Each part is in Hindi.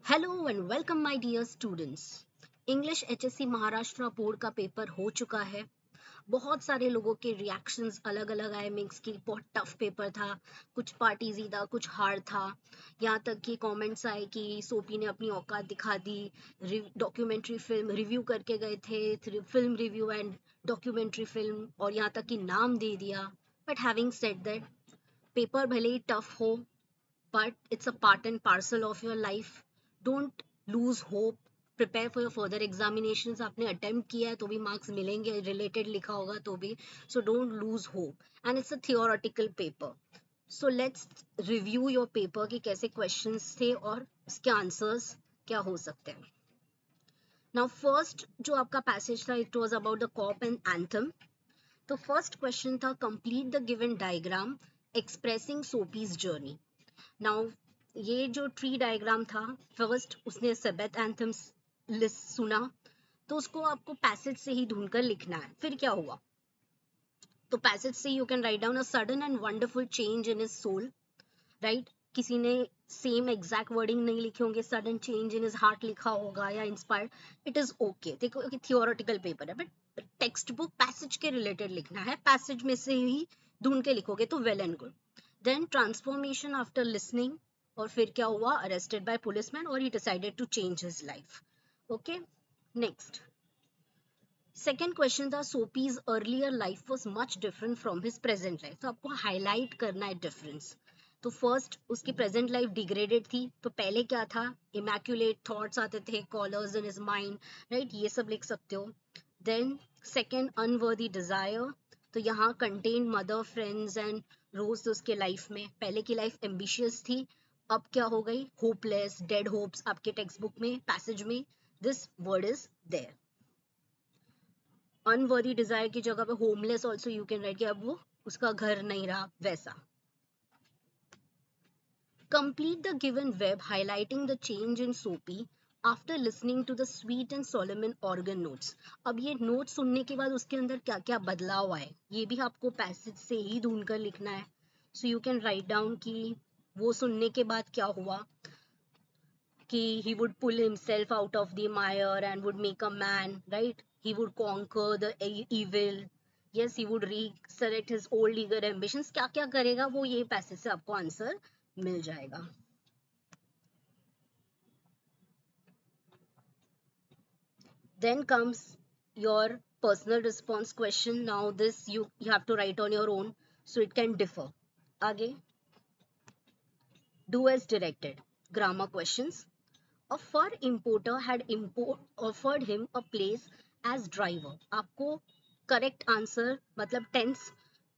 Hello and welcome my dear students. English HSC Maharashtra board का पेपर हो चुका है। बहुत सारे लोगों के रिएक्शंस अलग अलग आए। मिक्स की बहुत टफ पेपर था, कुछ पार्ट इजी था, कुछ हार्ड था। यहाँ तक कि कमेंट्स आए कि सोपी ने अपनी औकात दिखा दी। डॉक्यूमेंट्री फिल्म रिव्यू करके गए थे, film review and documentary film, और यहाँ तक कि नाम दे दिया। But having said that, paper भले ही टफ हो, but it's a part and parcel of your life. Don't lose hope. Prepare for your further examinations. आपने अटेम्प्ट किया है तो भी मार्क्स मिलेंगे, रिलेटेड लिखा होगा तो भी. So don't lose hope. And it's a theoretical paper. So let's review your paper कि कैसे questions थे और उसके answers क्या हो सकते हैं. Now first जो आपका passage था, it was about the cop and anthem. तो first question था, complete the given diagram expressing Sophie's journey. Now ये जो ट्री डायग्राम था, फर्स्ट उसने सबेथ एंथम्स लिस्ट सुना, तो उसको आपको पैसेज से ही ढूंढकर लिखना है. फिर क्या हुआ? तो पैसेज से you can write down a sudden and wonderful change in his soul. Right, किसी ने सेम एग्जैक्ट वर्डिंग नहीं लिखे होंगे, sudden change in his heart लिखा होगा या इंस्पायर्ड. It is okay. देखो कि थियोरेटिकल पेपर है, बट टेक्स्ट बुक पैसेज के रिलेटेड लिखना है. पैसेज में से ही ढूंढ के लिखोगे तो well and good. Then transformation after listening, और फिर क्या हुआ? अरेस्टेड बाय पुलिसमैन और he decided to change his life. Okay, next second question था, Soapy's earlier life was much different from his present life. तो आपको हाईलाइट करना है डिफरेंस. तो फर्स्ट उसकी प्रेजेंट लाइफ डिग्रेडेड थी, तो पहले क्या था? इमैक्युलेट थॉट्स आते थे, colours in his mind, right, ये सब लिख सकते हो. Then second, unworthy desire. तो यहाँ content mother, friends and rose उसके लाइफ में. पहले की लाइफ एम्बिशियस थी, अब क्या हो गई? Hopeless, dead hopes. आपके टेक्स्ट बुक में पैसेज में this word is there. Unworthy desire की जगह पे homeless also you can write कि अब वो उसका घर नहीं रहा वैसा. Complete the given web highlighting the change in soapy after listening to the sweet and Solomon organ notes. अब ये नोट सुनने के बाद उसके अंदर क्या क्या बदलाव आए, ये भी आपको पैसेज से ही ढूंढ कर लिखना है. So you can write down कि वो सुनने के बाद क्या हुआ, कि he would pull himself out of the mire and would make a man, right? He would conquer the evil. Yes, he would resurrect his old eager ambitions. क्या क्या करेगा वो, ये पैसेज से आपको आंसर मिल जाएगा. Then comes your personal response question. Now this you have to write on your own, so it can differ. आगे, do as directed. Grammar questions. A fur importer had offered him a place as driver. आपको करेक्ट आंसर मतलब टेंस,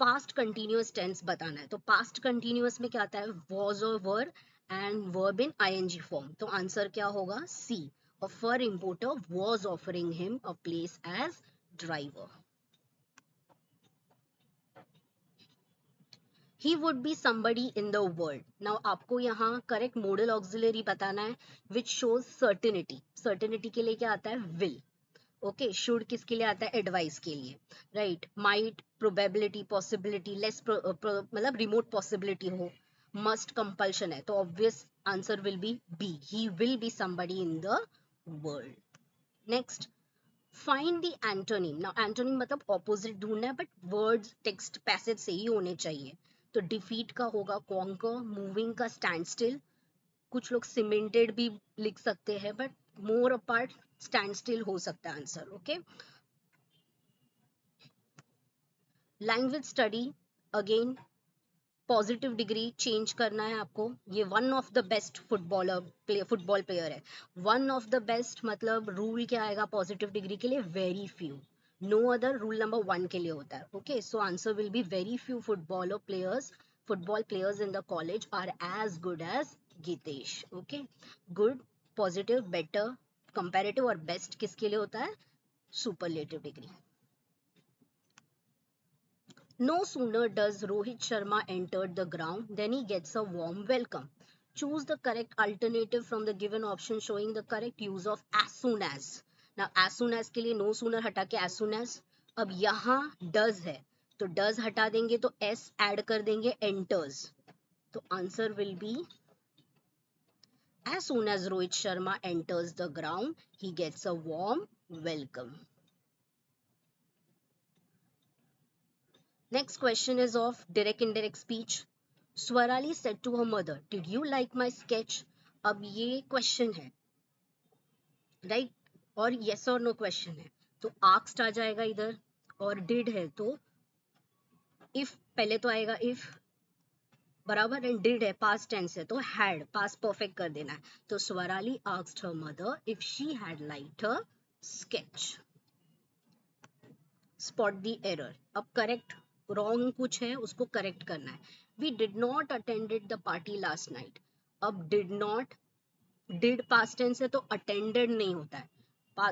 पास्ट कंटिन्यूअस टेंस बताना है. तो पास्ट कंटिन्यूअस में क्या आता है? was और were and verb in ing form. तो आंसर क्या होगा? सी. A fur importer was offering him a place as driver. He would be somebody in the world. Now आपको यहाँ करेक्ट मॉडल ऑक्सिलरी बताना है, which shows certainty. certainty के लिए क्या आता है? will. ओके, शुड किसके लिए आता है? एडवाइस के लिए, right. Might, probability, possibility, less मतलब रिमोट पॉसिबिलिटी हो. मस्ट, कंपल्शन है, तो obvious answer will be B. He will be somebody in the world. Next, find the antonym. Now antonym मतलब ऑपोजिट ढूंढना है, बट वर्ड्स टेक्स्ट पैसेज से ही होने चाहिए. तो डिफीट का होगा कॉन्कर, मूविंग का स्टैंड स्टिल. कुछ लोग सीमेंटेड भी लिख सकते हैं, but more apart stand still हो सकता है answer. Okay, language study. Again positive degree change करना है आपको. ये one of the best football player है. वन ऑफ द बेस्ट मतलब रूल क्या आएगा पॉजिटिव डिग्री के लिए? Very few. No other, rule number 1 के लिए होता है. Okay, so answer will B very few football players in the college are as good as Gitesh. Okay, good, positive, better, comparative और बेस्ट किसके लिए होता है? Superlative degree. No sooner does Rohit Sharma enter the ground than he gets a warm welcome. Choose the correct alternative from the given option showing the correct use of as soon as. Now as soon as के लिए no sooner हटा के as soon as. अब यहाँ does है, तो does हटा देंगे तो s add कर देंगे enters. तो answer will be As soon as Rohit Sharma enters the ground, he gets a warm welcome. Next question is of direct indirect speech. Swarali said to her mother, "Did you like my sketch?" अब ये question है, right? और yes or no question है, तो asked आ जाएगा इधर, और did है तो if पहले तो आएगा if, बराबर, एंड डिड है पास्ट टेंस है तो हैड पास्ट परफेक्ट कर देना है. तो Swarali asked her mother if she had liked her sketch. Spot the error. अब करेक्ट रॉन्ग कुछ है उसको करेक्ट करना है. We did not attended the party last night. अब did not, did past tense है तो अटेंडेड नहीं होता है.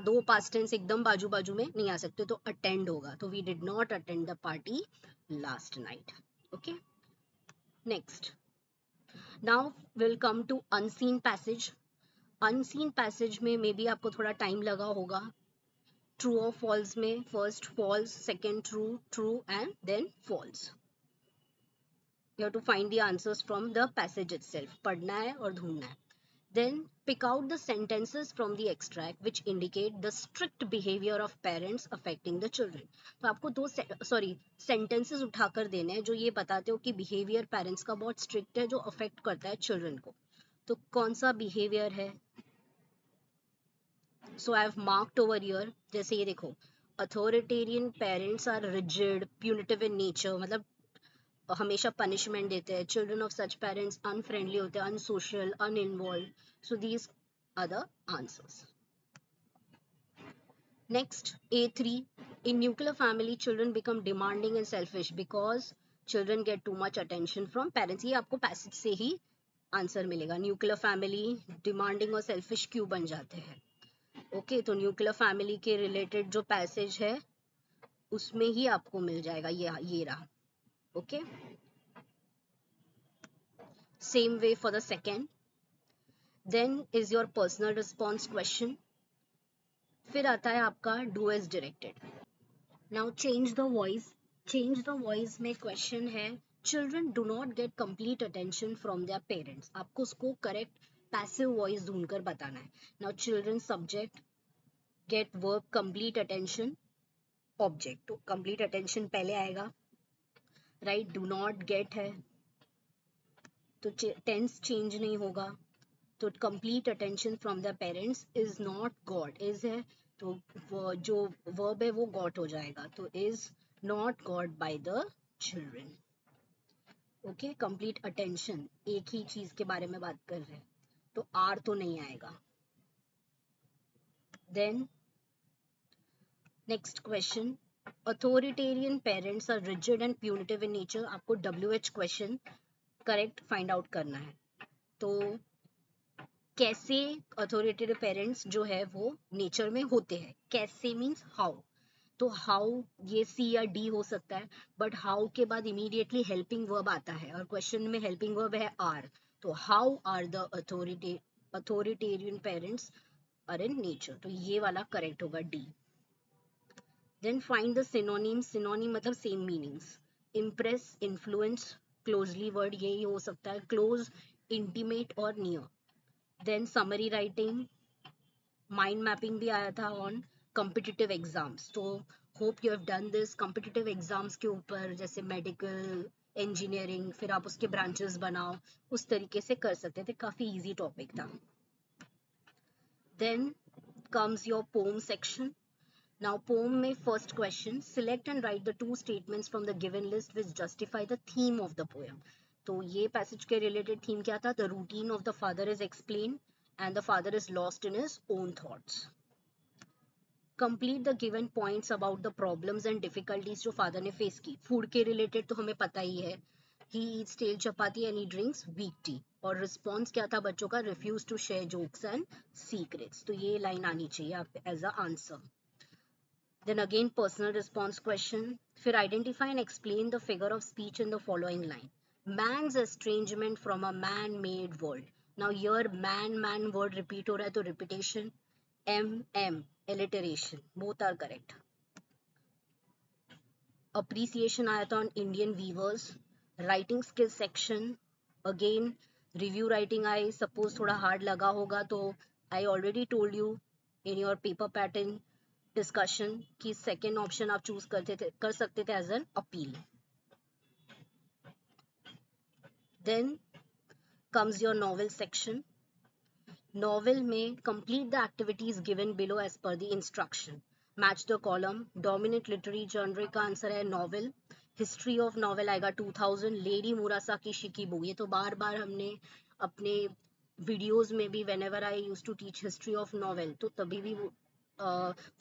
दो पास्ट टेंस एकदम बाजू बाजू में नहीं आ सकते तो अटेंड होगा. तो we did not attend the party last night. Okay, next. Now will come to unseen passage. Unseen passage में मे बी आपको थोड़ा टाइम लगा होगा. ट्रू और फॉल्स में first false, second true, true and then false. You have to find the answers from the passage itself. पढ़ना है और ढूंढना है. Then pick out the sentences from the extract which indicate the strict behavior of parents affecting the children. तो आपको दो सेंटेंसेस उठाकर देने हैं जो ये बताते हो कि बिहेवियर पेरेंट्स का बहुत स्ट्रिक्ट है जो अफेक्ट करता है चिल्ड्रन को. तो कौन सा बिहेवियर है? So I have marked over here. जैसे ये देखो, authoritarian parents are rigid, punitive in nature, मतलब हमेशा पनिशमेंट देते हैं. Children of such parents unfriendly होते हैं, unsocial, uninvolved. So these are the answers. Next, A3. In nuclear family, children become demanding and selfish because children get too much attention from parents. ये आपको पैसेज से ही आंसर मिलेगा. न्यूक्लियर फैमिली डिमांडिंग और सेल्फिश क्यों बन जाते हैं? ओके, तो न्यूक्लियर फैमिली के रिलेटेड जो पैसेज है उसमें ही आपको मिल जाएगा. ये रहा. Okay, same way for the second. Then is your personal response question. फिर आता है आपका do as directed. Now change the voice. Change the voice में क्वेश्चन है children do not get complete attention from their parents. आपको उसको करेक्ट पैसिव वॉइस ढूंढकर बताना है. Now children subject, get verb, complete attention object. तो कंप्लीट अटेंशन पहले आएगा, राइट. डू नॉट गेट है तो टेंस चेंज नहीं होगा. तो complete attention from the parents is not got. Is है तो जो वर्ब है वो गॉट हो जाएगा. तो is not got by the children. Okay, complete attention एक ही चीज के बारे में बात कर रहे हैं तो आर तो नहीं आएगा. Then next question, authoritarian parents are rigid and punitive in nature. आपको WH question correct find out करना है. तो कैसे अथॉरिटेटिव पेरेंट्स जो है वो नेचर में होते हैं. कैसे मीन्स हाउ. तो हाउ ये सी या डी हो सकता है, बट हाउ के बाद इमीडिएटली हेल्पिंग वर्ब आता है और क्वेश्चन में हेल्पिंग वर्ब है आर. तो how are the authoritarian parents are in nature. तो ये वाला करेक्ट होगा, D. Then find the synonym. Synonym मतलब same meanings. Impress, influence, closely word यही हो सकता है. क्लोज, इंटीमेट और near. Then summary writing, mind mapping भी आया था ऑन कॉम्पिटिटिव एग्जाम्स. तो hope you have done this. Competitive exams के ऊपर जैसे मेडिकल, इंजीनियरिंग, फिर आप उसके ब्रांचेस बनाओ, उस तरीके से कर सकते थे. काफी इजी टॉपिक था. Then comes your poem section. Now poem में first question, select and write the two statements from the given list which justify the theme of the poem. तो ये passage के related theme क्या था? The routine of the father is explained and the father is lost in his own thoughts. Complete the given points about the problems and difficulties जो father ने face की. Food के related तो हमें पता ही है. He eats stale chapati and he drinks weak tea. और response क्या था बच्चों का? Refuse to share jokes and secrets. तो ये line आनी चाहिए आप as a answer. Then again personal response question. फिर identify and explain the figure of speech in the following line. Man's estrangement from a man-made world. Now here man word repeat हो रहा है तो repetition. M alliteration. Both are correct. Appreciation आया था on Indian weavers. Writing skill section. Again review writing I suppose थोड़ा हार्ड लगा होगा तो I already told you in your paper pattern discussion कि सेकेंड ऑप्शन आप चूज कर सकते थे as an appeal. Then comes your novel section. Novel में complete the activities given below as per the instruction. Match the column. Dominant literary genre का आंसर है नॉवेल. हिस्ट्री ऑफ नॉवेल आएगा 2000. लेडी मुरासाकी शिकिबू, ये तो बार बार हमने अपने वीडियोस में भी whenever I use to teach history of novel तो तभी भी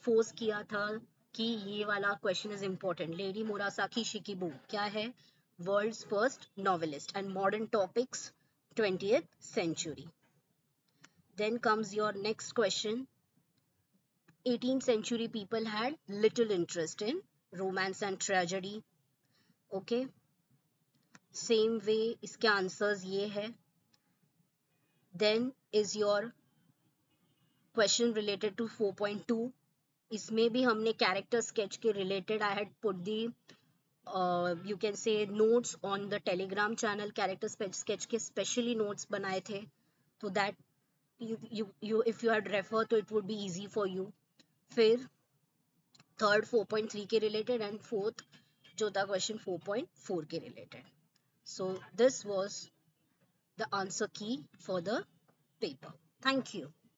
फोर्स किया था कि ये वाला question is important. Lady Murasaki Shikibu क्या है? World's first novelist and modern topics 20th century. Then comes your next question. 18th century people had little interest in romance and tragedy. Okay. Same way इसके answers ये है. Then is your question related to 4.2. इसमें भी हमने character sketch के related I had put the you can say notes on the telegram channel. character sketch के specially notes बनाए थे so that you if you had refer तो it would be easy for you. फिर थर्ड 4.3 के रिलेटेड एंड फोर्थ जो था क्वेश्चन 4.4 के related. So this was the answer key for the paper. Thank you.